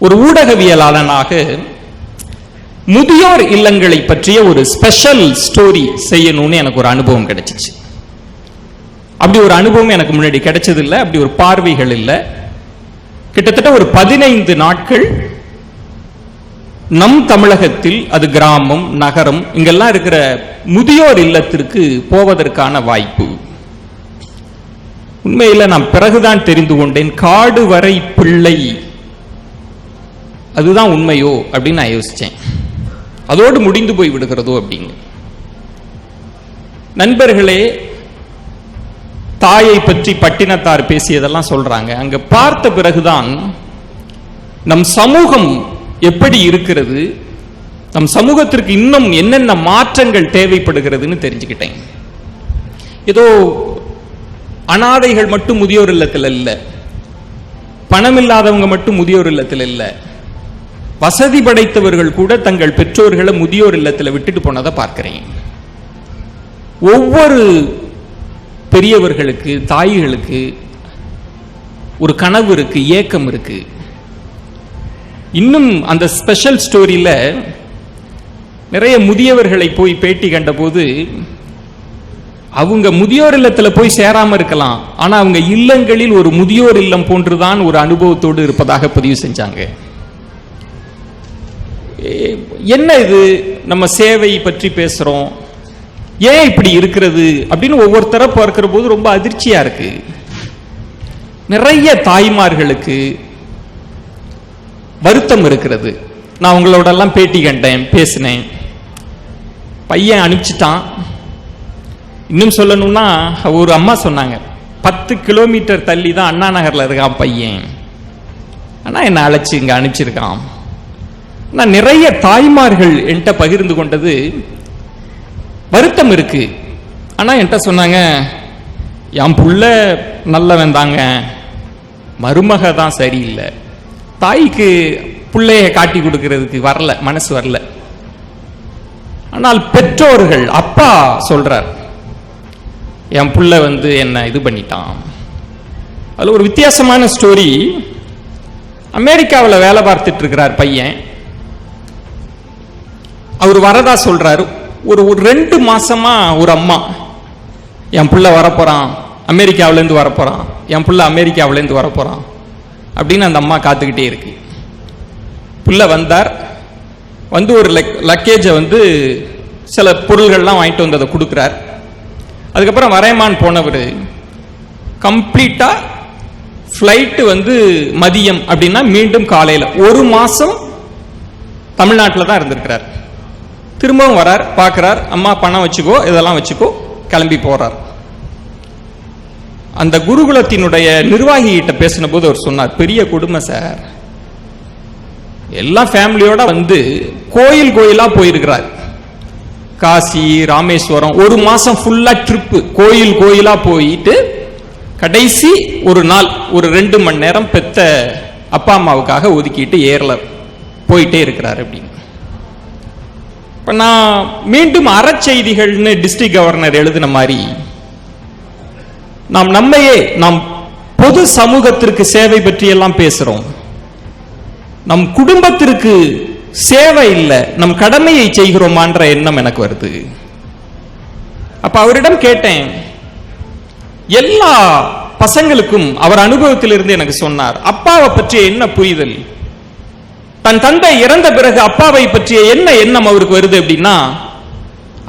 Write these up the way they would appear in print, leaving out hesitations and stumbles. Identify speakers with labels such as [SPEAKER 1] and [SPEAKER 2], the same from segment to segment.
[SPEAKER 1] ஒரு ஊடகவியலாளனாக முதியோர் இல்லங்களை பற்றிய ஒரு ஸ்பெஷல் ஸ்டோரி செய்யணும்னு எனக்கு ஒரு அனுபவம் கிடைச்சிச்சு. அப்படி ஒரு அனுபவம் எனக்கு முன்னாடி கிடைச்சது இல்லை, அப்படி ஒரு பார்வைகள் இல்லை. கிட்டத்தட்ட ஒரு 15 நாட்கள் நம் தமிழகத்தில், அது கிராமம் நகரம் இங்கெல்லாம் இருக்கிற முதியோர் இல்லத்திற்கு போவதற்கான வாய்ப்பு. உண்மையில் நான் பிறகுதான் தெரிந்து கொண்டேன், காடு வரை பிள்ளை அதுதான் உண்மையோ அப்படின்னு நான் யோசிச்சேன். அதோடு முடிந்து போய் விடுகிறதோ அப்படின்னு. நண்பர்களே, தாயை பற்றி பட்டினத்தார் பேசியதெல்லாம் சொல்றாங்க. அங்க பார்த்த பிறகுதான் நம் சமூகம் எப்படி இருக்கிறது, நம் சமூகத்திற்கு இன்னும் என்னென்ன மாற்றங்கள் தேவைப்படுகிறதுன்னு தெரிஞ்சுக்கிட்டேன். ஏதோ அனாதைகள் மட்டும் முதியோர் இல்லத்தில் இல்லை, பணம் இல்லாதவங்க மட்டும் முதியோர் இல்லத்தில் இல்லை, வசதி படைத்தவர்கள் கூட தங்கள் பெற்றோர்களை முதியோர் இல்லத்தில் விட்டுட்டு போனதை பார்க்கிறேன். ஒவ்வொரு பெரியவர்களுக்கு, தாய்களுக்கு ஒரு கனவு இருக்கு, ஏக்கம் இருக்கு. இன்னும் அந்த ஸ்பெஷல் ஸ்டோரியில நிறைய முதியவர்களை போய் பேட்டி கண்ட போது, அவங்க முதியோர் இல்லத்தில் போய் சேராம இருக்கலாம், ஆனா அவங்க இல்லங்களில் ஒரு முதியோர் இல்லம் போன்றுதான் ஒரு அனுபவத்தோடு இருப்பதாக பதிவு செஞ்சாங்க. என்ன இது, நம்ம சேவை பற்றி பேசுறோம், ஏன் இப்படி இருக்கிறது அப்படின்னு ஒவ்வொருத்தர பார்க்கிற போது ரொம்ப அதிர்ச்சியா இருக்கு. நிறைய தாய்மார்களுக்கு வருத்தம் இருக்கிறது. நான் உங்களோட எல்லாம் பேட்டி கண்டேன், பேசினேன். பையன் அனுப்பிச்சிட்டான். இன்னும் சொல்லணும்னா, ஒரு அம்மா சொன்னாங்க, 10 கிலோமீட்டர் தள்ளி தான் அண்ணா நகர்ல இருக்கான் பையன், ஆனா என்ன அழைச்சி இங்க அனுப்பிச்சிருக்கான். நான் நிறைய தாய்மார்கள் என்கிட்ட பகிர்ந்து கொண்டது வருத்தம் இருக்கு. ஆனா என்கிட்ட சொன்னாங்க, என் புள்ள நல்லவன் தாங்க, மருமக தான் சரியில்லை, தாய்க்கு பிள்ளைய காட்டி கொடுக்கிறதுக்கு வரல, மனசு வரல. ஆனால் பெற்றோர்கள், அப்பா சொல்றார், என் புள்ள என்ன இது பண்ணிட்டான். அதுல ஒரு வித்தியாசமான ஸ்டோரி. அமெரிக்காவில் வேலை பார்த்துட்டு இருக்கிறார் பையன். அவர் வரதா சொல்றாரு. ஒரு 2 மாசமா ஒரு அம்மா, என் புள்ள வரப்போறான், அமெரிக்காவிலேருந்து வரப்போறான், என் புள்ள அமெரிக்காவிலேருந்து வரப்போறான் அப்படின்னு அந்த அம்மா காத்துக்கிட்டே இருக்கு. புள்ள வந்தார். வந்து ஒரு லக்கேஜை சில பொருள்கள்லாம் வாங்கிட்டு வந்து அதை கொடுக்குறார். அதுக்கப்புறம் வரையமான் போனவர் கம்ப்ளீட்டா ஃப்ளைட்டு மதியம் அப்படின்னா மீண்டும் காலையில் 1 மாசம் தமிழ்நாட்டில் தான் இருந்திருக்கிறார். திரும்பவும் வரார், பார்க்கிறார், அம்மா பணம் வச்சுக்கோ, இதெல்லாம் வச்சுக்கோ, கிளம்பி போறார். அந்த குருகுலத்தினுடைய நிர்வாகிகிட்ட பேசின போது அவர் சொன்னார், பெரிய கொடுமை சார், எல்லாம் ஃபேமிலியோட கோயில் கோயிலா போயிருக்கிறார். காசி, ராமேஸ்வரம், 1 மாசம் ஃபுல்லா ட்ரிப்பு, கோயில் கோயிலா போயிட்டு கடைசி ஒரு நாள் ஒரு 2 மணி நேரம் பெத்த அப்பா அம்மாவுக்காக ஒதுக்கிட்டு ஏர்ல போயிட்டே இருக்கிறார் அப்படின்னு. இப்ப நான் மீண்டும் அறச்செய்திகள்னு டிஸ்ட்ரிக்ட் கவர்னர் எழுதின மாதிரி, நாம் பொது சமூகத்திற்கு சேவை பற்றி எல்லாம் பேசுறோம், நம் குடும்பத்திற்கு சேவை இல்லை, நம் கடமையை செய்கிறோமான்ற எண்ணம் எனக்கு வருது. அப்ப அவரிடம் கேட்டேன், எல்லா பசங்களுக்கும் அவர் அனுபவத்திலிருந்து எனக்கு சொன்னார், அப்பாவை பற்றிய என்ன புரிதல், தன் தந்தை இறந்த பிறகு அப்பாவை பற்றிய என்ன எண்ணம் அவருக்கு வருது அப்படின்னா,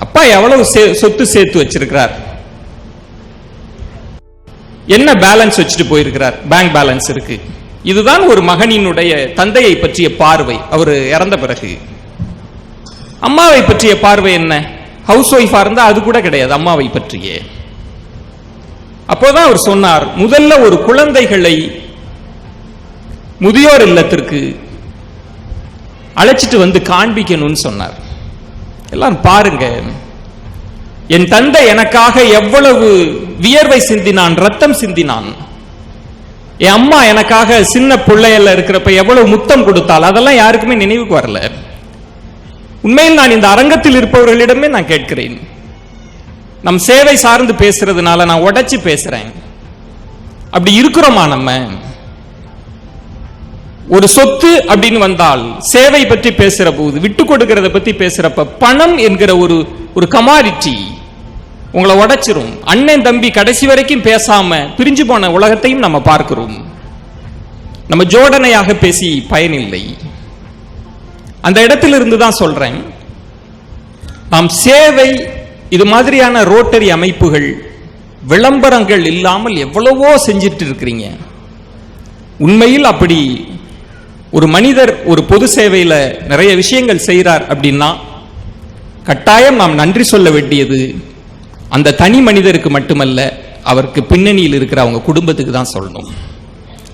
[SPEAKER 1] அப்பா எவ்வளவு சொத்து சேர்த்து வச்சிருக்கிறார், என்ன பேலன்ஸ் வச்சுட்டு போயிருக்கிறார், பேங்க் பேலன்ஸ் இருக்கு. இதுதான் ஒரு மகனினுடைய தந்தையை பற்றிய பார்வை அவர் இறந்த பிறகு. அம்மாவை பற்றிய பார்வை என்ன, ஹவுஸ் ஒய்ஃபா இருந்தா அது கூட கிடையாது அம்மாவை பற்றிய. அப்போதான் அவர் சொன்னார், முதல்ல ஒரு குழந்தைகளை முதியோர் இல்லத்திற்கு அழைச்சிட்டு காண்பிக்கணும்னு சொன்னார். எல்லாம் பாருங்க, என் தந்தை எனக்காக எவ்வளவு வியர்வை சிந்தினான், ரத்தம் சிந்தினான், என் அம்மா எனக்காக சின்ன பிள்ளையில இருக்கிறப்ப எவ்வளவு முத்தம் கொடுத்தால், அதெல்லாம் யாருக்குமே நினைவுக்கு வரல. உண்மையில் நான் இந்த அரங்கத்தில் இருப்பவர்களிடமே நான் கேட்கிறேன், நம் சேவை சார்ந்து பேசுறதுனால நான் உடைச்சு பேசுறேன், அப்படி இருக்கிறோமா? நம்ம ஒரு சொத்து அப்படின்னு வந்தால், சேவை பற்றி பேசுற போது, விட்டு கொடுக்கிறத பத்தி பேசுறப்ப, பணம் என்கிற ஒரு கமாடிட்டி உங்களை உடைச்சிரும். அண்ணன் தம்பி கடைசி வரைக்கும் பேசாம பிரிஞ்சு போன உலகத்தையும் நம்ம பார்க்கிறோம். நம்ம ஜோடனையாக பேசி பயனில்லை. அந்த இடத்திலிருந்து தான் சொல்றேன், நாம் சேவை, இது மாதிரியான ரோட்டரி அமைப்புகள் விளம்பரங்கள் இல்லாமல் எவ்வளவோ செஞ்சிட்டு இருக்கிறீங்க. உண்மையில் அப்படி ஒரு மனிதர் ஒரு பொது சேவையில நிறைய விஷயங்கள் செய்கிறார் அப்படின்னா, கட்டாயம் நாம் நன்றி சொல்ல வேண்டியது அந்த தனி மனிதருக்கு மட்டுமல்ல, அவருக்கு பின்னணியில் இருக்கிற அவங்க குடும்பத்துக்கு தான் சொல்லணும்.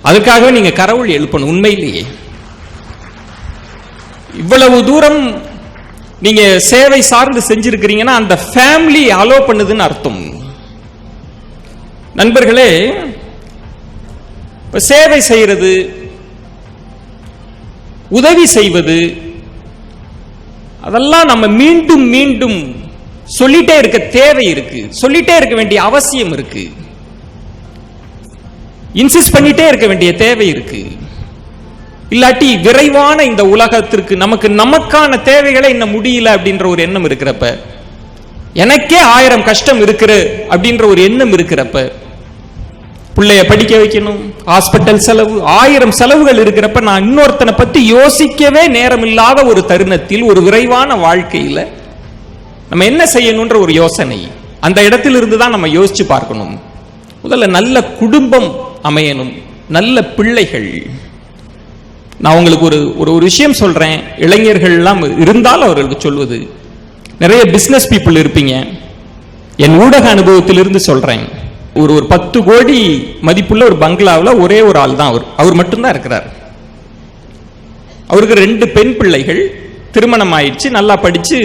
[SPEAKER 1] அதுக்காக நீங்க கரவுள் எழுப்பணும். உண்மையிலேயே இவ்வளவு தூரம் நீங்க சேவை சார்ந்து செஞ்சிருக்கிறீங்கன்னா அந்த ஃபேமிலி அலோ பண்ணுதுன்னு அர்த்தம். நண்பர்களே, சேவை செய்யறது, உதவி செய்வது, அதெல்லாம் நம்ம மீண்டும் மீண்டும் சொல்லிட்டே இருக்க தேவை இருக்கு, சொல்லிட்டே இருக்க வேண்டிய அவசியம் இருக்கு, இன்சிஸ்ட் பண்ணிட்டே இருக்க வேண்டிய தேவை இருக்கு. இல்லாட்டி விரைவான இந்த உலகத்திற்கு நமக்கான தேவைகளை இன்னும் முடியல அப்படின்ற ஒரு எண்ணம் இருக்கிறப்ப, எனக்கே 1000 கஷ்டம் இருக்கிற அப்படின்ற ஒரு எண்ணம் இருக்கிறப்ப, பிள்ளைய படிக்க வைக்கணும், ஹாஸ்பிட்டல் செலவு, 1000 செலவுகள் இருக்கிறப்ப, நான் இன்னொருத்தனை பத்தி யோசிக்கவே நேரம் இல்லாத ஒரு தருணத்தில், ஒரு விரைவான வாழ்க்கையில நம்ம என்ன செய்யணும்ன்ற ஒரு யோசனை, அந்த இடத்திலிருந்து தான் நம்ம யோசிச்சு பார்க்கணும். முதல்ல நல்ல குடும்பம் அமையணும், நல்ல பிள்ளைகள். நான் உங்களுக்கு ஒரு விஷயம் சொல்றேன், இளைஞர்கள் எல்லாம் இருந்தால் அவர்களுக்கு சொல்வது, நிறைய பிசினஸ் பீப்புள் இருப்பீங்க. என் ஊடக அனுபவத்திலிருந்து சொல்றேன், ஒரு 10 கோடி மதிப்புள்ள ஒரு பங்களாவில் ஒரே ஒரு ஆள் தான் அவர் மட்டும்தான் இருக்கிறார். அவருக்கு 2 பெண் பிள்ளைகள், திருமணம் ஆயிடுச்சு, நல்லா படிச்சு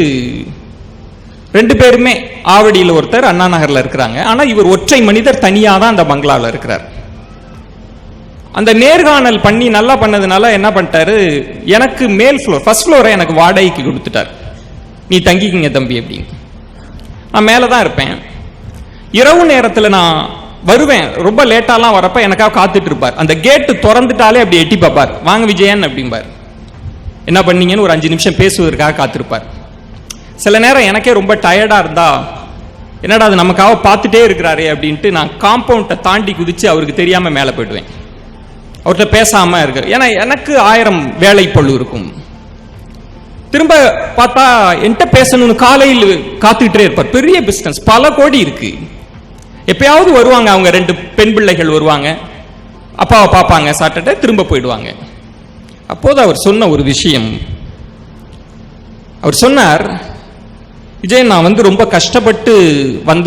[SPEAKER 1] 2 பேருமே ஆவடியில் ஒருத்தர், அண்ணா நகர்ல இருக்கிறாங்க. ஆனா இவர் ஒற்றை மனிதர், தனியா தான் அந்த பங்களாவில் இருக்கிறார். அந்த நேர்காணல் பண்ணி நல்லா பண்ணதுனால என்ன பண்ணிட்டாரு, எனக்கு மேல் ஃப்ளோர், ஃபர்ஸ்ட் ஃப்ளோரை எனக்கு வாடகைக்கு கொடுத்துட்டார். நீ தங்கிக்கிங்க தம்பி அப்படின்னு. நான் மேலே தான் இருப்பேன். இரவு நேரத்தில் நான் வருவேன், ரொம்ப லேட்டாலாம் வரப்ப எனக்காக காத்துட்டு இருப்பார். அந்த கேட்டு திறந்துட்டாலே அப்படி எட்டி பார்ப்பார், வாங்க விஜயன் அப்படிம்பார். என்ன பண்ணீங்கன்னு ஒரு 5 நிமிஷம் பேசுவதற்காக காத்திருப்பார். சில நேரம் எனக்கே ரொம்ப டயர்டா இருந்தா, என்னடா அது நமக்காக பார்த்துட்டே இருக்கிறாரே அப்படின்ட்டு நான் காம்பவுண்டை தாண்டி குதிச்சு அவருக்கு தெரியாம மேலே போயிடுவேன், அவர்கிட்ட பேசாம இருக்கு. ஏன்னா எனக்கு 1000 வேலை பளு இருக்கும். திரும்ப பார்த்தா என்கிட்ட பேசணும்னு காலையில் காத்துக்கிட்டே இருப்பார். பெரிய பிசினஸ், பல கோடி இருக்கு. எப்பயாவது வருவாங்க, அவங்க 2 பெண் பிள்ளைகள் வருவாங்க, அப்பாவை பார்ப்பாங்க, சாப்பிட்டுட்டு திரும்ப போயிடுவாங்க. அப்போது அவர் சொன்ன ஒரு விஷயம், அவர் சொன்னார், விஜய் நான் ரொம்ப கஷ்டப்பட்டு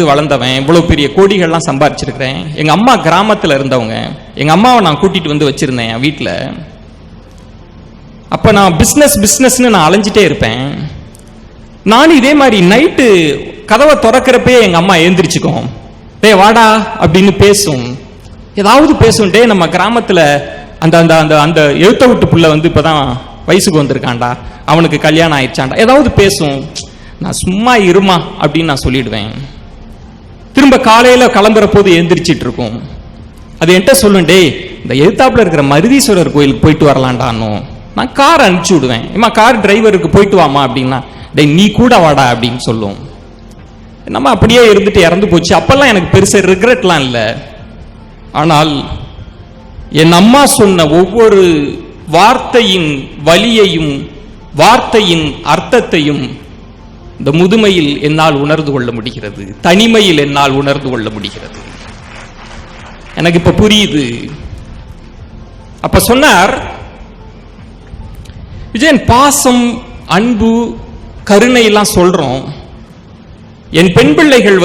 [SPEAKER 1] வளர்ந்தவன், இவ்வளவு பெரிய கோடிகள்லாம் சம்பாதிச்சிருக்கிறேன். எங்க அம்மா கிராமத்தில் இருந்தவங்க, எங்க அம்மாவை நான் கூட்டிட்டு வந்து வச்சிருந்தேன் என் வீட்டில். அப்ப நான் பிசினஸ்னு நான் அலைஞ்சிட்டே இருப்பேன். நானும் இதே மாதிரி நைட்டு கதவை திறக்கிறப்பே எங்க அம்மா எழுந்திரிச்சுக்கும், டே வாடா அப்படின்னு பேசும், ஏதாவது பேசும். டே நம்ம கிராமத்துல அந்த அந்த அந்த அந்த எழுத்த விட்டு புள்ள இப்பதான் வயசுக்கு வந்திருக்காண்டா, அவனுக்கு கல்யாணம் ஆயிடுச்சாண்டா, ஏதாவது பேசும். நான் சும்மா இருமா அப்படின்னு நான் சொல்லிடுவேன். திரும்ப காலையில கிளம்புற போது எழுந்திரிச்சிட்டு இருக்கும். அது என்கிட்ட சொல்லும், டே இந்த எழுத்தாப்புல இருக்கிற மருதீஸ்வரர் கோயிலுக்கு போயிட்டு வரலாண்டானோ. நான் கார் அனுப்பிச்சு விடுவேன், ஏமா கார் டிரைவருக்கு போயிட்டு வாமா அப்படின்னா, டே நீ கூட வாடா அப்படின்னு சொல்லும். நம்ம அப்படியே இருந்துட்டு இறந்து போச்சு. அப்பெல்லாம் எனக்கு பெருசா ரிக்ரெட்லாம் இல்லை. ஆனால் என் அம்மா சொன்ன ஒவ்வொரு வார்த்தையின் வலியையும் வார்த்தையின் அர்த்தத்தையும் இந்த முதுமையில் என்னால் உணர்ந்து கொள்ள முடிகிறது, தனிமையில் என்னால் உணர்ந்து கொள்ள முடிகிறது. எனக்கு இப்ப புரியுது. அப்ப சொன்னார் விஜயன், பாசம், அன்பு, கருணை எல்லாம் சொல்றோம். என் பெண் பிள்ளைகள்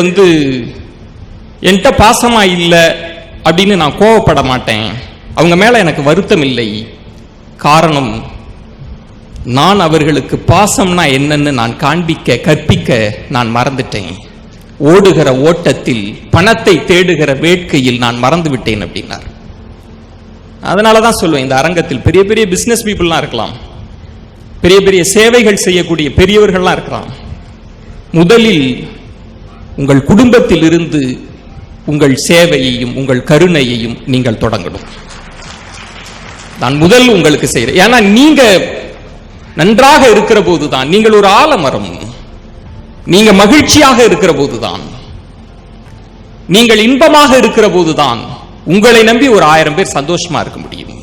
[SPEAKER 1] என்கிட்ட பாசமா இல்லை அப்படின்னு நான் கோவப்பட மாட்டேன், அவங்க மேல எனக்கு வருத்தம் இல்லை. காரணம், நான் அவர்களுக்கு பாசம்னா என்னன்னு நான் காண்பிக்க கற்பிக்க நான் மறந்துட்டேன். ஓடுகிற ஓட்டத்தில் பணத்தை தேடுகிற வேட்கையில் நான் மறந்து விட்டேன் அப்படின்னார். அதனாலதான் சொல்லுவேன், இந்த அரங்கத்தில் பெரிய பெரிய பிசினஸ் பீப்புள்லாம் இருக்கலாம், பெரிய பெரிய சேவைகள் செய்யக்கூடிய பெரியவர்கள்லாம் இருக்கலாம். முதலில் உங்கள் குடும்பத்தில் இருந்து உங்கள் சேவையையும் உங்கள் கருணையையும் நீங்கள் தொடங்கணும். நான் முதல் உங்களுக்கு செய்கிறேன். ஏன்னா நீங்க நன்றாக இருக்கிற போதுதான், நீங்கள் ஒரு ஆலமரம், நீங்க மகிழ்ச்சியாக இருக்கிற போதுதான், நீங்கள் இன்பமாக இருக்கிற போதுதான் உங்களை நம்பி ஒரு 1000 பேர் சந்தோஷமா இருக்க முடியும்.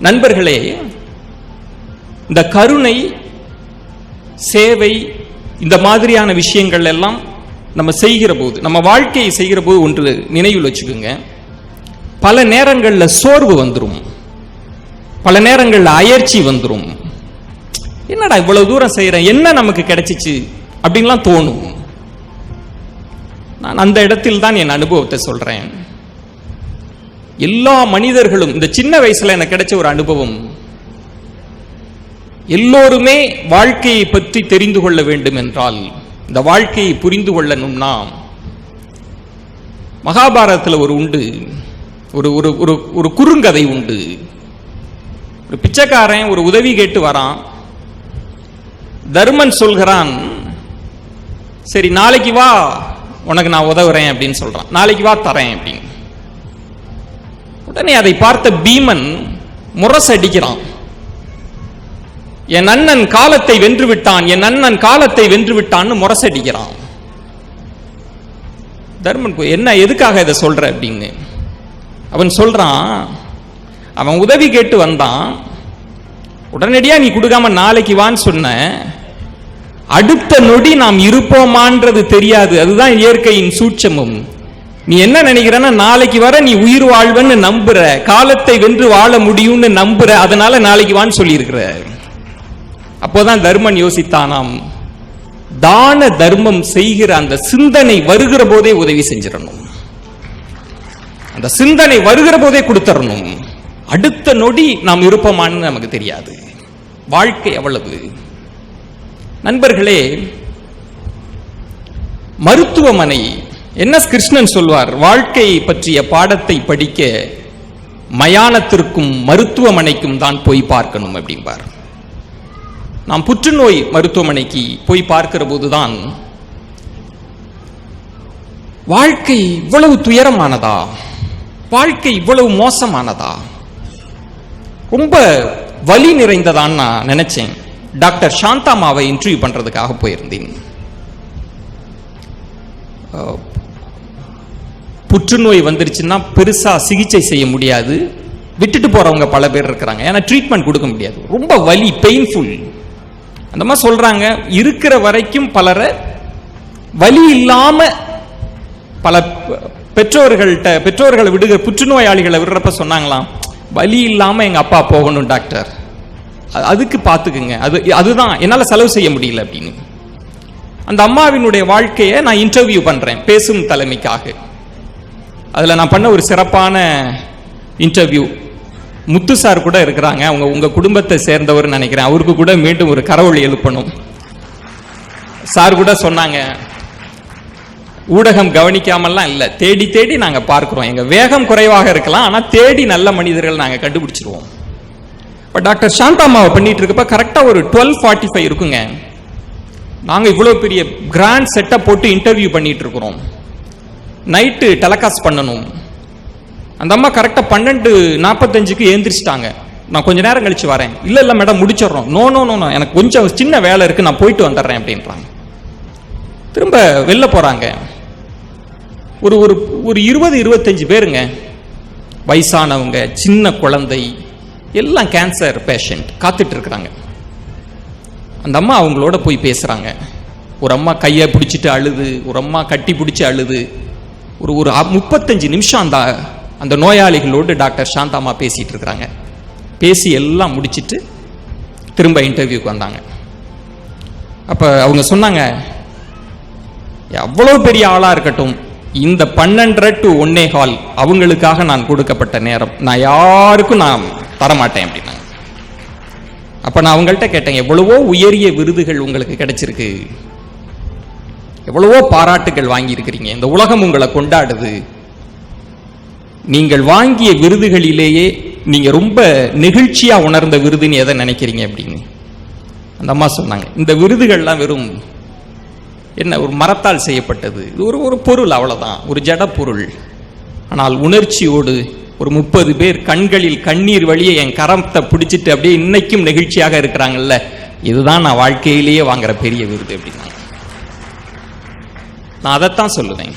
[SPEAKER 1] நண்பர்களே, இந்த கருணை, சேவை, இந்த மாதிரியான விஷயங்கள் எல்லாம் நம்ம செய்கிற போது, நம்ம வாழ்க்கையை செய்கிற போது ஒன்று நினைவில் வச்சுக்கோங்க, பல நேரங்களில் சோர்வு வந்துடும், பல நேரங்களில் அயற்சி வந்துடும். என்னடா இவ்வளவு தூரம் செய்யறேன், என்ன நமக்கு கிடைச்சிச்சு அப்படின்லாம் தோணும். நான் அந்த இடத்தில் தான் என் அனுபவத்தை சொல்றேன். எல்லா மனிதர்களும், இந்த சின்ன வயசுல எனக்கு கிடைச்ச ஒரு அனுபவம், எல்லோருமே வாழ்க்கையை பற்றி தெரிந்து கொள்ள வேண்டும் என்றால், இந்த வாழ்க்கையை புரிந்து கொள்ளணும்னா, மகாபாரதத்தில் ஒரு உண்டு, ஒரு ஒரு ஒரு ஒரு குறுங்கதை உண்டு. ஒரு பிச்சைக்காரன் ஒரு உதவி கேட்டு வரான். தர்மன் சொல்கிறான், சரி நாளைக்கு வா உனக்கு நான் உதவுறேன் அப்படின்னு சொல்றான். நாளைக்கு வா தரேன் அப்படின்னு. உடனே அதை பார்த்த பீமன் முரசடிக்கிறான். என் அண்ணன் காலத்தை வென்று விட்டான், என் அண்ணன் காலத்தை வென்று விட்டான்னு முரசடிக்கிறான். தர்மன் என்ன, எதுக்காக இதை சொல்ற அப்படின்னு அவன் சொல்றான், அவன் உதவி கேட்டு வந்தான், உடனடியா நீ கொடுக்காம நாளைக்கு வான்னு சொன்ன, அடுத்த நொடி நாம் இருப்போமான்றது தெரியாது. அதுதான் இயற்கையின் சூட்சமும். நீ என்ன நினைக்கிறன்னா, நாளைக்கு வர நீ உயிர் வாழ்வன்னு நம்புற, காலத்தை வென்று வாழ முடியும்னு நம்புற, அதனால நாளைக்கு வான்னு சொல்லி இருக்கிற. அப்போதான் தர்மன் யோசித்தானாம், தான தர்மம் செய்கிற அந்த சிந்தனை வருகிற போதே உதவி செஞ்சிடணும், அந்த சிந்தனை வருகிற போதே கொடுத்துடணும். அடுத்த நொடி நாம் இருப்போமான்னு நமக்கு தெரியாது. வாழ்க்கை அவ்வளவு. நண்பர்களே, மருத்துவமனை, என்.எஸ். கிருஷ்ணன் சொல்வார், வாழ்க்கையை பற்றிய பாடத்தை படிக்க மயானத்திற்கும் மருத்துவமனைக்கும் தான் போய் பார்க்கணும் அப்படிம்பார். நாம் புற்றுநோய் மருத்துவமனைக்கு போய் பார்க்கிற போதுதான் வாழ்க்கை இவ்வளவு துயரமானதா, வாழ்க்கை இவ்வளவு மோசமானதா, ரொம்ப வலி நிறைந்ததான் நான் நினைச்சேன். டாக்டர் சாந்தாமாவை இன்டர்வியூ பண்றதுக்காக போயிருந்தேன். புற்றுநோய் வந்துருச்சுன்னா பெருசா சிகிச்சை செய்ய முடியாது, விட்டுட்டு போறவங்க பல பேர் இருக்கிறாங்க. ஏன்னா ட்ரீட்மெண்ட் கொடுக்க முடியாது, ரொம்ப வலி, பெயின்ஃபுல். அந்த மாதிரி சொல்றாங்க. இருக்கிற வரைக்கும் பலரை வலி இல்லாம, பல பெற்றோர்களை விடுகிற புற்றுநோயாளிகளை விடுறப்ப சொன்னாங்களாம், வலி இல்லாம எங்க அப்பா போகணும் டாக்டர், அதுக்கு பார்த்துக்குங்க, அதுதான் என்னால் செலவு செய்ய முடியல அப்படின்னு. அந்த அம்மாவினுடைய வாழ்க்கையை நான் இன்டர்வியூ பண்றேன் பேசும் தலைமைக்காக. அதுல நான் பண்ண ஒரு சிறப்பான இன்டர்வியூ, முத்து சார் கூட இருக்கிறாங்க, அவங்க உங்க குடும்பத்தை சேர்ந்தவர் நினைக்கிறேன், அவருக்கு கூட மீண்டும் ஒரு கரவொலி எழுப்பணும். சார் கூட சொன்னாங்க, ஊடகம் கவனிக்காமல்லாம் இல்லை, தேடி தேடி நாங்க பார்க்கிறோம், எங்க வேகம் குறைவாக இருக்கலாம், ஆனா தேடி நல்ல மனிதர்கள் நாங்க கண்டுபிடிச்சிருவோம். இப்போ டாக்டர் சாந்தாமாவை பண்ணிட்டு இருக்கப்ப கரெக்டா ஒரு 12:45 இருக்குங்க. நாங்க இவ்வளவு பெரிய கிராண்ட் செட்டப் போட்டு இன்டர்வியூ பண்ணிட்டு இருக்கிறோம். நைட்டு டெலகாஸ்ட் பண்ணணும். அந்த அம்மா கரெக்டா 12:45க்கு எழுந்திரிச்சிட்டாங்க. நான் கொஞ்ச நேரம் கழிச்சு வரேன். இல்ல மேடம் முடிச்சிடறோம். நோ நோ நோ, எனக்கு கொஞ்சம் சின்ன வேலை இருக்கு, நான் போயிட்டு வந்துடுறேன் அப்படின்றாங்க. திரும்ப வெளில போறாங்க. ஒரு ஒரு 20-25 பேருங்க, வயசானவங்க, சின்ன குழந்தை, எல்லாம் கேன்சர் பேஷண்ட் காத்துட்டு இருக்கிறாங்க. அந்த அம்மா அவங்களோட போய் பேசுறாங்க. ஒரு அம்மா கையை பிடிச்சிட்டு அழுது, ஒரு அம்மா கட்டி பிடிச்சி அழுது. ஒரு 35 நிமிஷம் அந்த நோயாளிகளோடு டாக்டர் சாந்தாமா பேசிட்டு இருக்கிறாங்க. பேசி எல்லாம் முடிச்சிட்டு திரும்ப இன்டர்வியூக்கு வந்தாங்க. அப்ப அவங்க சொன்னாங்க, அவ்வளவு பெரிய ஆளா இருக்கட்டும், இந்த 12:30 to 1:15 அவங்களுக்காக நான் கொடுக்கப்பட்ட நேரம், நான் யாருக்கும் நான் தரமாட்டேன் அப்படின்னாங்க. அப்ப நான் அவங்கள்ட்ட கேட்டேன், எவ்வளவோ உயரிய விருதுகள் உங்களுக்கு கிடைச்சிருக்கு, எவ்வளவோ பாராட்டுகள் வாங்கி இருக்கிறீங்க, இந்த உலகம் உங்களை கொண்டாடுது, நீங்கள் வாங்கிய விருதுகளிலேயே நீங்க ரொம்ப நெகிழ்ச்சியா உணர்ந்த விருதுன்னு எதை நினைக்கிறீங்க அப்படின்னு. அந்த அம்மா சொன்னாங்க, இந்த விருதுகள்லாம் வெறும் என்ன, ஒரு மரத்தால் செய்யப்பட்டது, இது ஒரு பொருள், அவ்வளவுதான், ஒரு ஜட பொருள். ஆனால் உணர்ச்சியோடு ஒரு 30 பேர் கண்களில் கண்ணீர் வழியே என் கரத்தை பிடிச்சிட்டு அப்படியே இன்னைக்கும் நெகிழ்ச்சியாக இருக்கிறாங்கல்ல, இதுதான் நான் வாழ்க்கையிலேயே வாங்குற பெரிய விருது அப்படின்னா. நான் அதைத்தான் சொல்லுவேன்.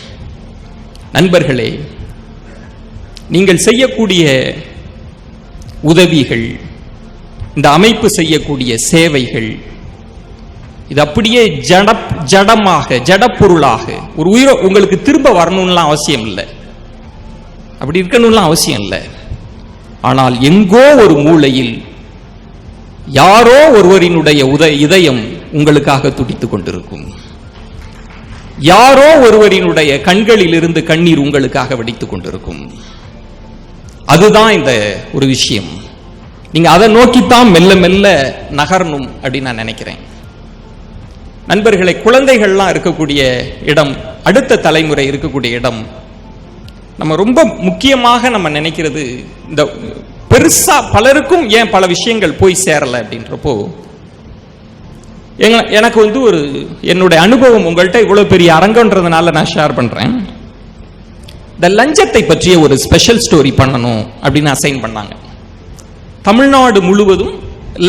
[SPEAKER 1] நண்பர்களே, நீங்கள் செய்யக்கூடிய உதவிகள், இந்த அமைப்பு செய்யக்கூடிய சேவைகள், இது அப்படியே ஜடமாக ஜடப்பொருளாக ஒரு உயிரை உங்களுக்கு திரும்ப வரணும்லாம் அவசியம் இல்லை, அப்படி இருக்கணும்லாம் அவசியம் இல்லை. ஆனால் எங்கோ ஒரு மூலையில் யாரோ ஒருவரினுடைய இதயம் உங்களுக்காக துடித்துக் கொண்டிருக்கும். யாரோ ஒருவரினுடைய கண்களில் இருந்து கண்ணீர் உங்களுக்காக வெடித்துக் கொண்டிருக்கும். அதுதான் இந்த ஒரு விஷயம். நீங்க அதை நோக்கித்தான் மெல்ல மெல்ல நகரணும் அப்படின்னு நான் நினைக்கிறேன். நண்பர்களை, குழந்தைகள்லாம் இருக்கக்கூடிய இடம், அடுத்த தலைமுறை இருக்கக்கூடிய இடம், நம்ம ரொம்ப முக்கியமாக நம்ம நினைக்கிறது இந்த பெருசா பலருக்கும் ஏன் பல விஷயங்கள் போய் சேரல அப்படின்றப்போ, எனக்கு ஒரு என்னுடைய அனுபவம் உங்கள்கிட்ட இவ்வளவு பெரிய அரங்கன்றதுனால நான் ஷேர் பண்றேன். இந்த லஞ்சத்தை பற்றிய ஒரு ஸ்பெஷல் ஸ்டோரி பண்ணணும் அப்படின்னு அசைன் பண்ணாங்க. தமிழ்நாடு முழுவதும்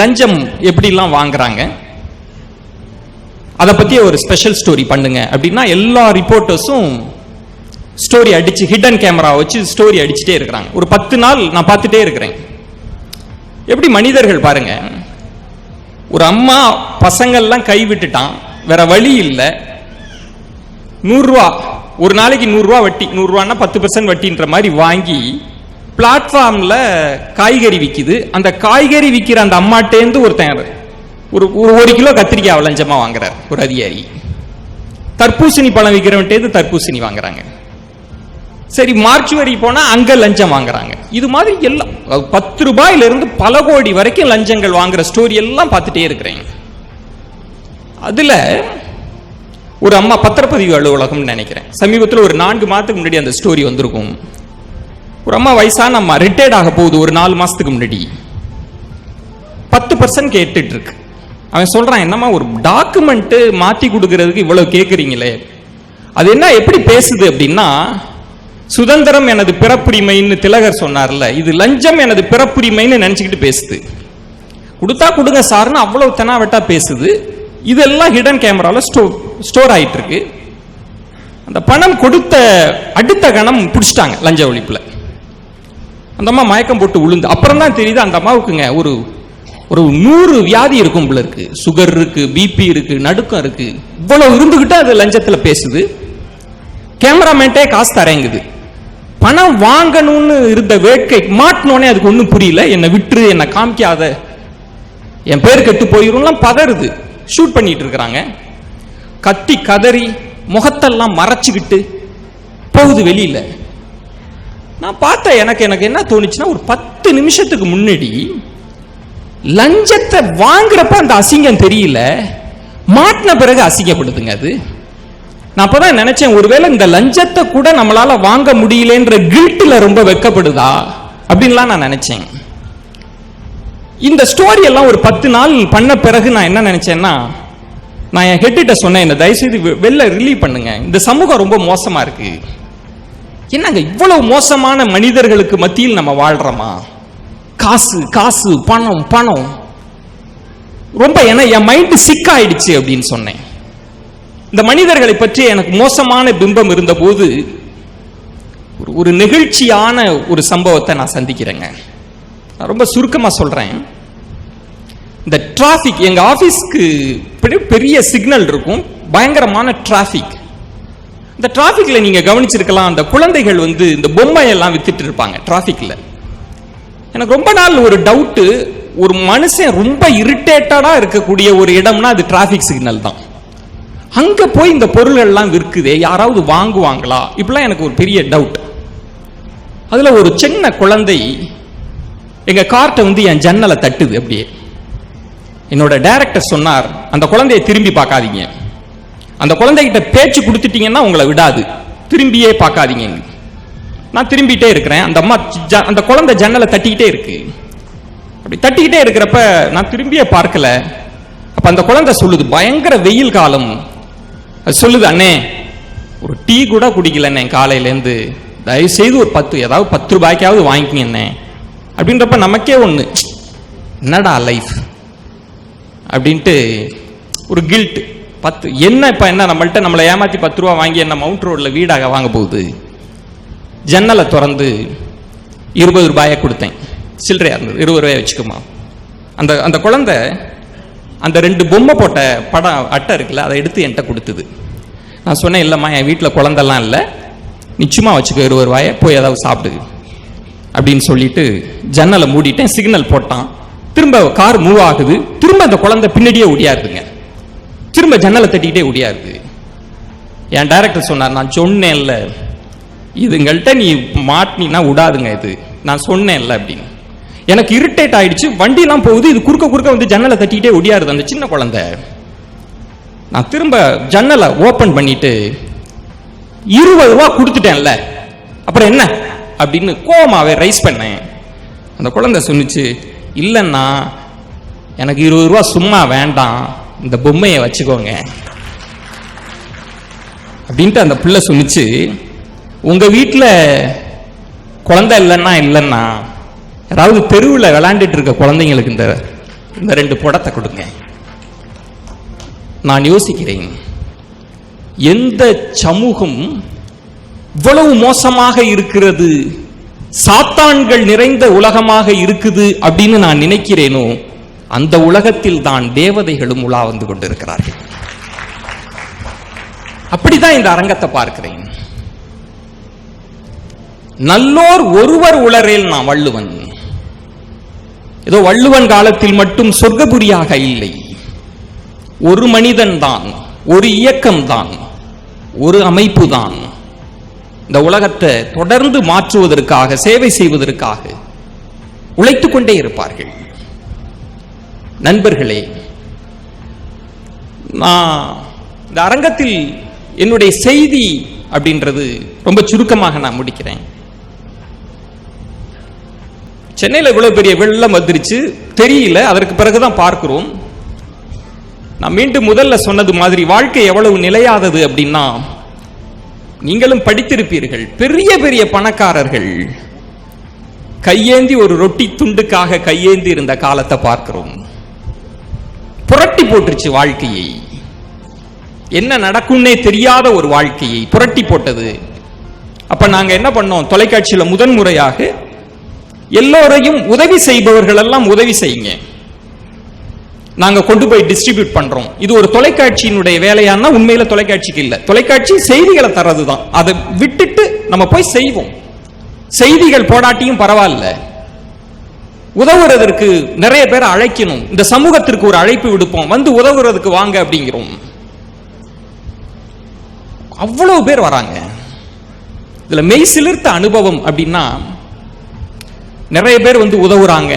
[SPEAKER 1] லஞ்சம் எப்படிலாம் வாங்குறாங்க அதை பத்தி ஒரு ஸ்பெஷல் ஸ்டோரி பண்ணுங்க அப்படின்னா எல்லா ரிப்போர்ட்டர்ஸும் ஸ்டோரி அடிச்சு ஹிடன் கேமரா வச்சு ஸ்டோரி அடிச்சுட்டே இருக்கிறாங்க. ஒரு 10 நாள் நான் பார்த்துட்டே இருக்கிறேன். எப்படி மனிதர்கள் பாருங்க, ஒரு அம்மா பசங்கள்லாம் கை விட்டுட்டான், வேற வழி இல்லை, 100 ரூபா ஒரு நாளைக்கு 100 ரூபா வட்டி, 100 ரூபான்னா 10% வட்டின்ற மாதிரி வாங்கி பிளாட்ஃபார்ம்ல காய்கறி விற்கிது. அந்த காய்கறி விற்கிற அந்த அம்மாட்டேந்து ஒருத்தன் ஒரு கிலோ கத்திரிக்காய் லஞ்சமா வாங்குறார் ஒரு அதிகாரி. தர்பூசணி பழம் விற்கிறவன்ட்டேந்து தர்பூசணி வாங்குறாங்க. சரி, மார்ச்சுவரி போனா அங்க லஞ்சம் வாங்குறாங்க. இது மாதிரி எல்லாம் 10 ரூபாயிலிருந்து பல கோடி வரைக்கும் லஞ்சங்கள் வாங்குற ஸ்டோரி எல்லாம் பார்த்துட்டே இருக்கிறேன். அதுல ஒரு அம்மா, பத்திரப்பதிவு அலுவலகம் நினைக்கிறேன், சமீபத்தில் ஒரு 4 மாதத்துக்கு முன்னாடி அந்த ஸ்டோரி வந்திருக்கும். ஒரு அம்மா, வயசான அம்மா, ரிட்டையர்ட் ஆக போகுது ஒரு 4 மாசத்துக்கு முன்னாடி, 10% கேட்டுட்டு இருக்கு. அவன் சொல்றான், என்னம்மா ஒரு டாக்குமெண்ட் மாத்தி கொடுக்கறதுக்கு இவ்வளவு கேட்குறீங்களே, அது என்ன எப்படி பேசுது அப்படின்னா, சுதந்திரம் எனது பிறப்புரிமைன்னு திலகர் சொன்னார்ல, இது லஞ்சம் எனது பிறப்புரிமைன்னு நினைச்சுக்கிட்டு பேசுது. கொடுத்தா கொடுங்க சார்னு அவ்வளவு தெனாவட்டா பேசுது. இதெல்லாம் ஹிடன் கேமரால ஸ்டோர் ஆயிட்டு இருக்கு. அந்த பணம் கொடுத்த அடுத்த கணம் பிடிச்சிட்டாங்க லஞ்ச ஒழிப்புல. அந்த அம்மா மயக்கம் போட்டு விழுந்து, அப்புறம் தான் தெரியுது அந்த அம்மாவுக்குங்க ஒரு 100 வியாதி இருக்கும் போல இருக்கு. சுகர் இருக்கு, பிபி இருக்கு, நடுக்கம் இருக்கு. இவ்வளவு இருந்துகிட்டு அது லஞ்சத்துல பேசுது. கேமராமேன்ட்டே காசு தரேங்குது. பணம் வாங்கணும்னு இருந்த வேட்கை மாட்டினோடனே அதுக்கு ஒன்றும் புரியல. என்னை விட்டுரு, என்னை காமிக்காத, என் பேர் கெட்டு போயிரும்லாம் பதறுது. ஷூட் பண்ணிட்டு இருக்கிறாங்க. கத்தி கதறி முகத்தெல்லாம் மறைச்சுக்கிட்டு போகுது வெளியில. நான் பார்த்தேன், எனக்கு என்ன தோணுச்சுன்னா, ஒரு 10 நிமிஷத்துக்கு முன்னாடி லஞ்சத்தை வாங்குறப்ப அந்த அசிங்கம் தெரியல, மாட்டின பிறகு அசிங்கப்படுதுங்க அது. நான் அப்பதான் நினைச்சேன், ஒருவேளை இந்த லஞ்சத்தை கூட நம்மளால வாங்க முடியலன்ற கில்ட்ல ரொம்ப வெக்கப்படுதா அப்படின்லாம் நான் நினைச்சேன். இந்த ஸ்டோரி எல்லாம் ஒரு 10 நாள் பண்ண பிறகு நான் என்ன நினைச்சேன்னா, நான் என் ஹெட்டிட்ட சொன்னேன், என்ன தயவுசெய்து வெளில ரிலீவ் பண்ணுங்க, இந்த சமூகம் ரொம்ப மோசமா இருக்கு. என்னங்க இவ்வளவு மோசமான மனிதர்களுக்கு மத்தியில் நம்ம வாழ்றோமா? காசு காசு பணம் பணம் ரொம்ப என் மைண்ட் சிக் ஆயிடுச்சு அப்படின்னு சொன்னேன். இந்த மனிதர்களை பற்றி எனக்கு மோசமான பிம்பம் இருந்த போது ஒரு நெகிழ்ச்சியான ஒரு சம்பவத்தை நான் சந்திக்கிறேங்க. நான் ரொம்ப சுருக்கமா சொல்றேன். இந்த டிராபிக், எங்க ஆபீஸ்க்கு பெரிய சிக்னல் இருக்கும், பயங்கரமான டிராபிக். இந்த டிராபிக்ல நீங்க கவனிச்சிருக்கலாம், அந்த குழந்தைகள் இந்த பொம்மையெல்லாம் வித்துட்டு இருப்பாங்க டிராபிக்ல. எனக்கு ரொம்ப நாள் ஒரு டவுட்டு, ஒரு மனுஷன் ரொம்ப இரிட்டேட்டடா இருக்கக்கூடிய ஒரு இடம்னா அது டிராபிக் சிக்னல் தான். அங்க போய் இந்த பொருள்கள்லாம் விற்குதே, யாராவது வாங்குவாங்களா, இப்பெல்லாம் எனக்கு ஒரு பெரிய டவுட். அதுல ஒரு சின்ன குழந்தை எங்க கார்ட்ட என் ஜன்னலை தட்டுது. அப்படியே என்னோட டைரக்டர் சொன்னார், அந்த குழந்தையை திரும்பி பார்க்காதீங்க, அந்த குழந்தைகிட்ட பேச்சு கொடுத்துட்டீங்கன்னா உங்களை விடாது, திரும்பியே பார்க்காதீங்க. நான் திரும்பிட்டே இருக்கிறேன். அந்த அம்மா அந்த குழந்தை ஜன்னலை தட்டிக்கிட்டே இருக்கு. அப்படி தட்டிக்கிட்டே இருக்கிறப்ப நான் திரும்பியே பார்க்கல. அப்ப அந்த குழந்தை சொல்லுது, பயங்கர வெயில் காலம், அது சொல்லுது, அண்ணே ஒரு டீ கூட குடிக்கல அண்ணே, காலையிலேருந்து தயவுசெய்து ஒரு 10 ரூபாய்க்காவது வாங்கிக்கிங்க என்ன அப்படின்றப்ப நமக்கே ஒன்று, என்னடா லைஃப் அப்படின்ட்டு ஒரு கில்ட். என்ன இப்போ என்ன நம்மளை ஏமாற்றி 10 ரூபா வாங்கி என்ன மவுண்ட் ரோடில் வீடாக வாங்க போகுது. ஜன்னலை திறந்து 20 ரூபாயை கொடுத்தேன். சில்லறையாக இருந்தது. 20 ரூபாயை வச்சுக்குமா. அந்த குழந்தை அந்த 2 பொம்மை போட்ட படம் அட்டை இருக்குல்ல, அதை எடுத்து என்கிட்ட கொடுத்துது. நான் சொன்னேன், இல்லைம்மா என் வீட்டில் குழந்தெல்லாம் இல்லை, நிச்சயமாக வச்சுக்கோ 20 ரூபாயை, போய் ஏதாவது சாப்பிடு அப்படின்னு சொல்லிட்டு ஜன்னலை மூடிட்டேன். சிக்னல் போட்டான். திரும்ப கார் மூவ் ஆகுது. திரும்ப அந்த குழந்தை பின்னாடியே ஓடியாருதுங்க. திரும்ப ஜன்னலை தட்டிக்கிட்டே ஓடியாருது. என் டைரக்டர் சொன்னார், நான் சொன்னேன்ல இதுங்கள்ட்ட நீ மாட்டினா விடாதுங்க, இது நான் சொன்னேன்ல அப்படின்னு. எனக்கு இரிட்டேட் ஆயிடுச்சு. வண்டிலாம் போகுது, இது குறுக்க வந்து ஜன்னலை தட்டிக்கிட்டே ஓடியாருது அந்த சின்ன குழந்தை. நான் திரும்ப ஜன்னலை ஓபன் பண்ணிட்டு 20 ரூபா கொடுத்துட்டேன்ல, அப்புறம் என்ன அப்படின்னு கோமாவே ரைஸ் பண்ணேன். அந்த குழந்தை சொன்னிச்சு, இல்லைன்னா எனக்கு 20 ரூபா சும்மா வேண்டாம், இந்த பொம்மையை வச்சுக்கோங்க அப்படின்ட்டு அந்த பிள்ளை சொன்னிச்சு. உங்க வீட்டில் குழந்தை இல்லைன்னா யாராவது தெருவில் விளையாண்டுட்டு இருக்க குழந்தைங்களுக்கு இந்த 2 படத்தை கொடுங்க. நான் யோசிக்கிறேன், எந்த சமூகம் இவ்வளவு மோசமாக இருக்கிறது, சாத்தான்கள் நிறைந்த உலகமாக இருக்குது அப்படின்னு நான் நினைக்கிறேனோ, அந்த உலகத்தில் தான் தேவதைகளும் உலா வந்து கொண்டிருக்கிறார்கள். அப்படிதான் இந்த அரங்கத்தை பார்க்கிறேன். நல்லோர் ஒருவர் உளரேல் நான் வள்ளுவன். ஏதோ வள்ளுவன் காலத்தில் மட்டும் சொர்க்கபுரியாக இல்லை. ஒரு மனிதன் தான், ஒரு இயக்கம் தான், ஒரு அமைப்பு தான் இந்த உலகத்தை தொடர்ந்து மாற்றுவதற்காக, சேவை செய்வதற்காக உழைத்துக் கொண்டே இருப்பார்கள். நண்பர்களே, நான் இந்த அரங்கத்தில் என்னுடைய செய்தி அப்படின்றது ரொம்ப சுருக்கமாக நான் முடிக்கிறேன். சென்னையில் இவ்வளவு பெரிய வெள்ளம் வந்துருச்சு தெரியல, அதற்கு பிறகுதான் பார்க்கிறோம். நான் மீண்டும் முதல்ல சொன்னது மாதிரி வாழ்க்கை எவ்வளவு நிலையாதது அப்படின்னா, நீங்களும் படித்திருப்பீர்கள், பெரிய பெரிய பணக்காரர்கள் கையேந்தி ஒரு ரொட்டி துண்டுக்காக கையேந்தி இருந்த காலத்தை பார்க்கிறோம். புரட்டி போட்டுருச்சு வாழ்க்கையை. என்ன நடக்கும்னே தெரியாத ஒரு வாழ்க்கையை புரட்டி போட்டது. அப்ப நாங்க என்ன பண்ணோம், தொலைக்காட்சியில முதன்முறையாக எல்லோரையும் உதவி செய்பவர்கள் எல்லாம் உதவி செய்யுங்க, நாங்க கொண்டு போய் டிஸ்ட்ரிபியூட் பண்றோம். இது ஒரு தொலைக்காட்சியினுடைய வேலையானா உண்மையில தொலைக்காட்சிக்கு இல்ல, தொலைக்காட்சி செய்திகளை தர்றதுதான். அதை விட்டுட்டு நம்ம போய் செய்வோம். செய்திகள் போடாட்டியும் பரவாயில்ல, உதவுறதற்கு நிறைய பேரை அழைக்கணும். இந்த சமூகத்திற்கு ஒரு அழைப்பு விடுப்போம், வந்து உதவுறதுக்கு வாங்க அப்படிங்கிறோம். அவ்வளவு பேர் வராங்க. இதுல மெய் சிலிர்த்த அனுபவம் அப்படின்னா, நிறைய பேர் வந்து உதவுறாங்க,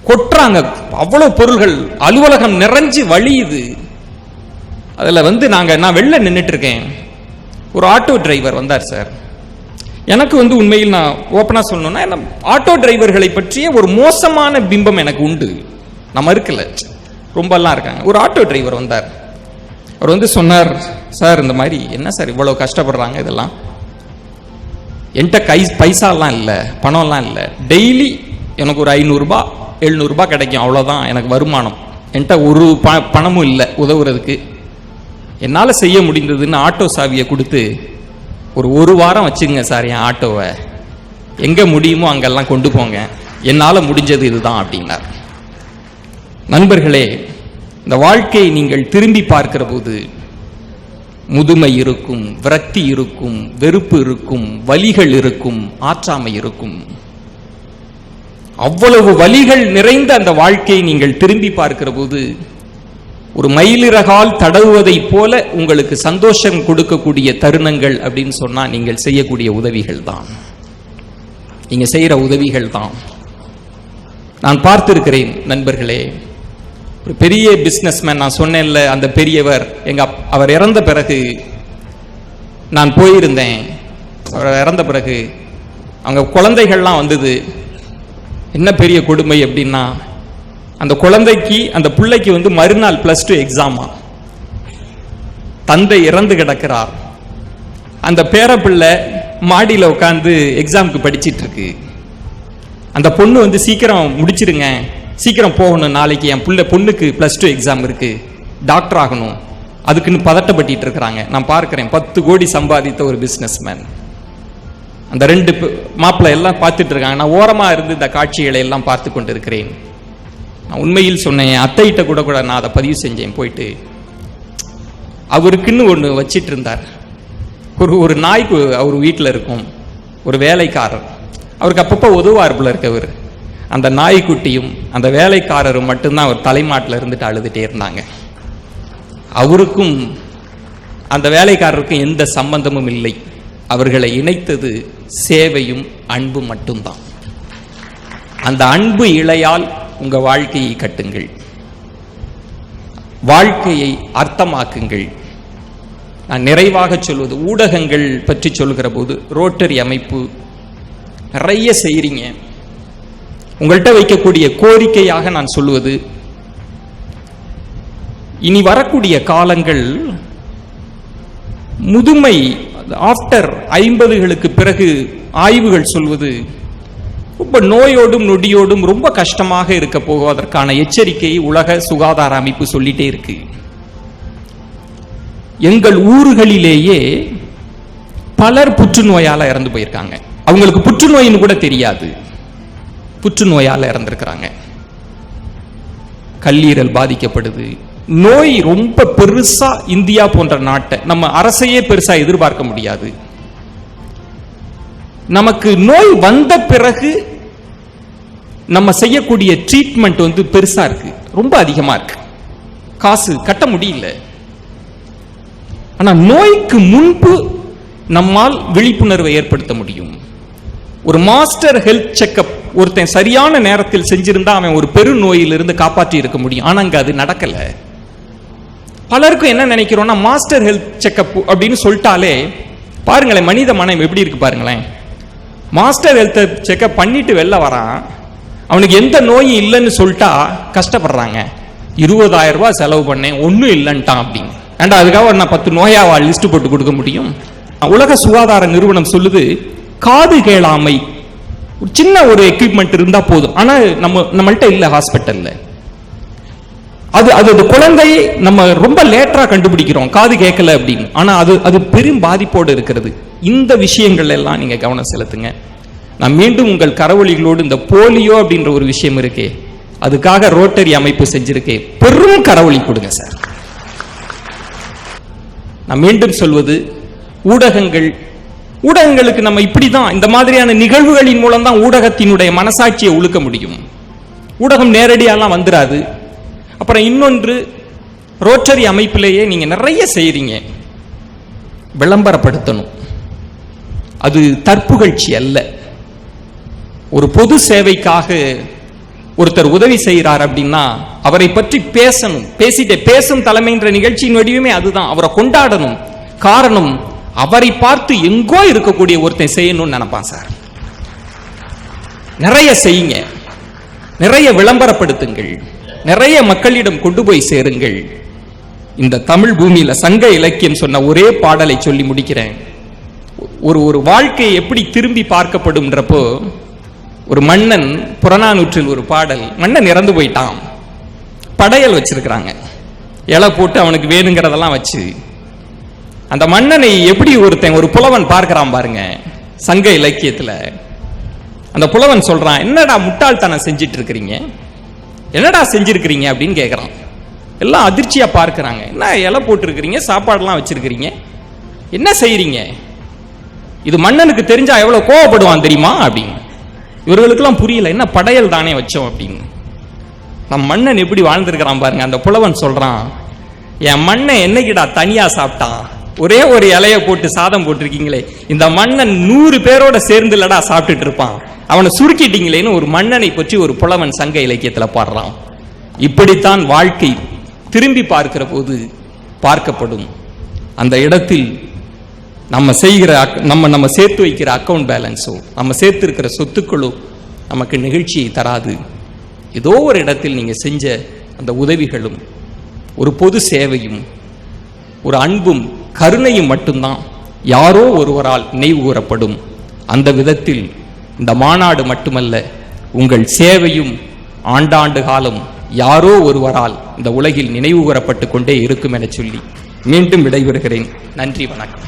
[SPEAKER 1] கொட்டுறாங்க, அவ்வளவு பொருள்கள், அலுவலகம் நிறைஞ்சு வழியுது. அதுல வந்து நான் வெளில நின்றுட்டு இருக்கேன். ஒரு ஆட்டோ டிரைவர் வந்தார் சார். எனக்கு வந்து உண்மையில் நான் ஓப்பனா சொல்லணும்னா, ஆட்டோ டிரைவர்களை பற்றிய ஒரு மோசமான பிம்பம் எனக்கு உண்டு. நம்ம இருக்கல, ரொம்பலாம் இருக்காங்க. ஒரு ஆட்டோ டிரைவர் வந்தார். அவர் வந்து சொன்னார், சார் இந்த மாதிரி என்ன சார் இவ்வளவு கஷ்டப்படுறாங்க, இதெல்லாம் என்கிட்ட பைசாலாம் இல்லை, பணம்லாம் இல்லை, டெய்லி எனக்கு ஒரு 500 ரூபாய் 700 ரூபாய் கிடைக்கும், அவ்வளோதான் எனக்கு வருமானம், என்கிட்ட ஒரு பணமும் இல்லை உதவுறதுக்கு. என்னால் செய்ய முடிந்ததுன்னு ஆட்டோ சாவியை கொடுத்து ஒரு வாரம் வச்சுங்க சார் என் ஆட்டோவை, எங்கே முடியுமோ அங்கெல்லாம் கொண்டு போங்க, என்னால் முடிஞ்சது இதுதான் அப்படின்னார். நண்பர்களே, இந்த வாழ்க்கையை நீங்கள் திரும்பி பார்க்கிற போது முதுமை இருக்கும், விரக்தி இருக்கும், வெறுப்பு இருக்கும், வலிகள் இருக்கும், ஆற்றாமை இருக்கும். அவ்வளவு வலிகள் நிறைந்த அந்த வாழ்க்கையை நீங்கள் திரும்பி பார்க்கிற போது ஒரு மயிலிறகால் தடவுவதை போல உங்களுக்கு சந்தோஷம் கொடுக்கக்கூடிய தருணங்கள் அப்படின்னு சொன்னா நீங்கள் செய்யக்கூடிய உதவிகள் தான், நீங்க செய்யற உதவிகள் தான். நான் பார்த்திருக்கிறேன் நண்பர்களே, ஒரு பெரிய பிசினஸ்மேன், நான் சொன்னேன்ல அந்த பெரியவர், அவர் இறந்த பிறகு நான் போயிருந்தேன். அவர் இறந்த பிறகு அவங்க குழந்தைகள்லாம் வந்தது. என்ன பெரிய கொடுமை அப்படின்னா, அந்த குழந்தைக்கு, அந்த பிள்ளைக்கு வந்து மறுநாள் +2 எக்ஸாமா. தந்தை இறந்து கிடக்கிறார். அந்த பேரப்பிள்ளை மாடியில் உட்காந்து எக்ஸாமுக்கு படிச்சிட்டு இருக்கு. அந்த பொண்ணு வந்து சீக்கிரம் முடிச்சிருங்க, சீக்கிரம் போகணும், நாளைக்கு என் பொண்ணுக்கு +2 எக்ஸாம் இருக்கு, டாக்டர் ஆகணும், அதுக்குன்னு பதட்டப்பட்டு இருக்கிறாங்க. நான் பார்க்கிறேன் 10 கோடி சம்பாதித்த ஒரு பிசினஸ்மேன். அந்த 2 மாப்பிள்ளை எல்லாம் பார்த்துட்டு இருக்காங்க. நான் ஓரமா இருந்து இந்த காட்சிகளை எல்லாம் பார்த்து கொண்டு இருக்கிறேன். நான் உண்மையில் சொன்னேன், அத்தைகிட்ட கூட நான் அதை பதிவு செஞ்சேன். போயிட்டு அவருக்குன்னு ஒன்று வச்சிட்டு இருந்தார். ஒரு நாய்க்கு அவர் வீட்டில் இருக்கும், ஒரு வேலைக்காரர், அவருக்கு அப்பப்போ உதவார் போல இருக்கவர். அந்த நாய்க்குட்டியும் அந்த வேலைக்காரரும் மட்டும்தான் அவர் தலைமாட்டில் இருந்துட்டு அழுதுகிட்டே இருந்தாங்க. அவருக்கும் அந்த வேலைக்காரருக்கும் எந்த சம்பந்தமும் இல்லை. அவர்களை இணைத்தது சேவையும் அன்பு மட்டும்தான். அந்த அன்பு இழையால் உங்க வாழ்க்கையை கட்டுங்கள், வாழ்க்கையை அர்த்தமாக்குங்கள். நான் நிறைவாக சொல்வது, ஊடகங்கள் பற்றி சொல்கிற போது ரோட்டரி அமைப்பு நிறைய செய்றீங்க. உங்கள்கிட்ட வைக்கக்கூடிய கோரிக்கையாக நான் சொல்லுவது, இனி வரக்கூடிய காலங்கள் முதுமை ஆஃப்டர் 50களுக்கு பிறகு ஆய்வுகள் சொல்வது ரொம்ப நோயோடும் நொடியோடும் ரொம்ப கஷ்டமாக இருக்க போவதற்கான எச்சரிக்கையை உலக சுகாதார அமைப்பு சொல்லிட்டே இருக்கு. எங்கள் ஊர்களிலேயே பலர் புற்றுநோயால் இறந்து போயிருக்காங்க. அவங்களுக்கு புற்றுநோயின்னு கூட தெரியாது, புற்றுநோயால் இறந்திருக்கிறாங்க. கல்லீரல் பாதிக்கப்படுது. நோய் ரொம்ப பெருசா இந்தியா போன்ற நாட்டை நம்ம அரசையே பெருசா எதிர்பார்க்க முடியாது. நமக்கு நோய் வந்த பிறகு நம்ம செய்யக்கூடிய ட்ரீட்மெண்ட் வந்து பெருசா இருக்கு, ரொம்ப அதிகமா இருக்கு, காசு கட்ட முடியல. ஆனா நோய்க்கு முன்பு நம்மால் விழிப்புணர்வை ஏற்படுத்த முடியும். ஒரு மாஸ்டர் ஹெல்த் செக்அப் ஒருத்தன் சரியான நேரத்தில் செஞ்சிருந்தா அவன் ஒரு பெரு நோயிலிருந்து காப்பாற்றி இருக்க முடியும். ஆனா அங்க அது நடக்கல. பலருக்கும் என்ன நினைக்கிறோம்னா, மாஸ்டர் ஹெல்த் செக்அப் அப்படின்னு சொல்லிட்டாலே பாருங்களேன், மனித மனம் எப்படி இருக்கு பாருங்களேன். மாஸ்டர் ஹெல்த் செக்அப் பண்ணிட்டு வெளில வரான், அவனுக்கு எந்த நோயும் இல்லைன்னு சொல்லிட்டா கஷ்டப்படுறாங்க. 20,000 ரூபாய் செலவு பண்ணேன், ஒன்றும் இல்லைன்ட்டான் அப்படின்னு. ஏண்டா அதுக்காக நான் 10 நோயாவா லிஸ்ட் போட்டு கொடுக்க முடியும்? உலக சுகாதார நிறுவனம் சொல்லுது, காது கேளாமை சின்ன ஒரு எக்யூப்மெண்ட் இருந்தா போதும். ஆனா நம்மள்ட்ட இல்ல ஹாஸ்பிட்டல்ல. அது குழந்தையை நம்ம ரொம்ப லேட்டரா கண்டுபிடிக்கிறோம், காது கேட்கல அப்படின்னு. ஆனா அது பெரும் பாதிப்போடு இருக்கிறது. இந்த விஷயங்கள் எல்லாம் நீங்க கவனம் செலுத்துங்க. நான் மீண்டும் உங்கள் கரவொலிகளோடு, இந்த போலியோ அப்படின்ற ஒரு விஷயம் இருக்கே, அதுக்காக ரோட்டரி அமைப்பு செஞ்சிருக்கேன், பெரும் கரவொலி கொடுங்க சார். நான் மீண்டும் சொல்வது, ஊடகங்களுக்கு நம்ம இப்படிதான், இந்த மாதிரியான நிகழ்வுகளின் மூலம் தான் ஊடகத்தினுடைய மனசாட்சியை உழுக்க முடியும். ஊடகம் நேரடியாலாம் வந்துடாது. அப்புறம் இன்னொன்று, ரோட்டரி அமைப்பிலேயே நீங்க நிறைய செய்றீங்க, விளம்பரப்படுத்தணும். அது தற்புகழ்ச்சி அல்ல. ஒரு பொது சேவைக்காக ஒருத்தர் உதவி செய்கிறார் அப்படின்னா அவரை பற்றி பேசணும். பேசும் தலைமைன்ற நிகழ்ச்சியின் வடிவமே அதுதான். அவரை கொண்டாடணும். காரணம், அவரை பார்த்து எங்கோ இருக்கக்கூடிய ஒருத்தன் செய்யணும்னு நினைப்பான் சார். நிறைய செய்யுங்க, நிறைய விளம்பரப்படுத்துங்கள், நிறைய மக்களிடம் கொண்டு போய் சேருங்கள். இந்த தமிழ் பூமியில சங்க இலக்கியம் சொன்ன ஒரே பாடலை சொல்லி முடிக்கிறேன். ஒரு வாழ்க்கை எப்படி திரும்பி பார்க்கப்படும்ன்றப்போ, ஒரு மன்னன், புறநானூற்றில் ஒரு பாடல், மன்னன் இறந்து போயிட்டான், படையல் வச்சிருக்கிறாங்க, இலை போட்டு அவனுக்கு வேணுங்கிறதெல்லாம் வச்சு. அந்த மன்னனை எப்படி ஒரு புலவன் பார்க்கிறான் பாருங்க சங்க இலக்கியத்துல. அந்த புலவன் சொல்றான், என்னடா முட்டாள்தனம் செஞ்சிட்டு இருக்கிறீங்க, என்னடா செஞ்சிருக்கிறீங்க அப்படின்னு கேட்கறான். எல்லாம் அதிர்ச்சியா பார்க்கிறாங்க. என்ன இலை போட்டிருக்கிறீங்க, சாப்பாடுலாம் வச்சிருக்கிறீங்க, என்ன செய்யறீங்க, இது மன்னனுக்கு தெரிஞ்சா எவ்வளவு கோவப்படுவான் தெரியுமா அப்படின்னு. இவர்களுக்கெல்லாம் புரியல, என்ன படையல் தானே வச்சோம் அப்படின்னு. நம் மன்னன் எப்படி வாழ்ந்திருக்கிறான் பாருங்க. அந்த புலவன் சொல்றான், என் மன்னன் என்னைக்குடா தனியா சாப்பிட்டான், ஒரே ஒரு இலைய போட்டு சாதம் போட்டிருக்கீங்களே, இந்த மன்னன் 100 பேரோட சேர்ந்து இல்லடா சாப்பிட்டுட்டு இருப்பான், அவனை சுருக்கிட்டீங்களேன்னு ஒரு மன்னனை பற்றி ஒரு புலவன் சங்க இலக்கியத்துல பாடுறான். இப்படித்தான் வாழ்க்கை திரும்பி பார்க்கிற போது பார்க்கப்படும். அந்த இடத்தில் நம்ம செய்கிற நம்ம சேர்த்து வைக்கிற அக்கவுண்ட் பேலன்ஸோ, நம்ம சேர்த்து இருக்கிற சொத்துக்களோ நமக்கு நிகழ்ச்சியை தராது. ஏதோ ஒரு இடத்தில் நீங்க செஞ்ச அந்த உதவிகளும், ஒரு பொது சேவையும், ஒரு அன்பும் கருணையும் மட்டும்தான் யாரோ ஒருவரால் நினைவு கூறப்படும். அந்த விதத்தில் இந்த மாநாடு மட்டுமல்ல, உங்கள் சேவையும் ஆண்டாண்டு காலம் யாரோ ஒருவரால் இந்த உலகில் நினைவு கூறப்பட்டு கொண்டே இருக்கும் என சொல்லி மீண்டும் விடைபெறுகிறேன். நன்றி, வணக்கம்.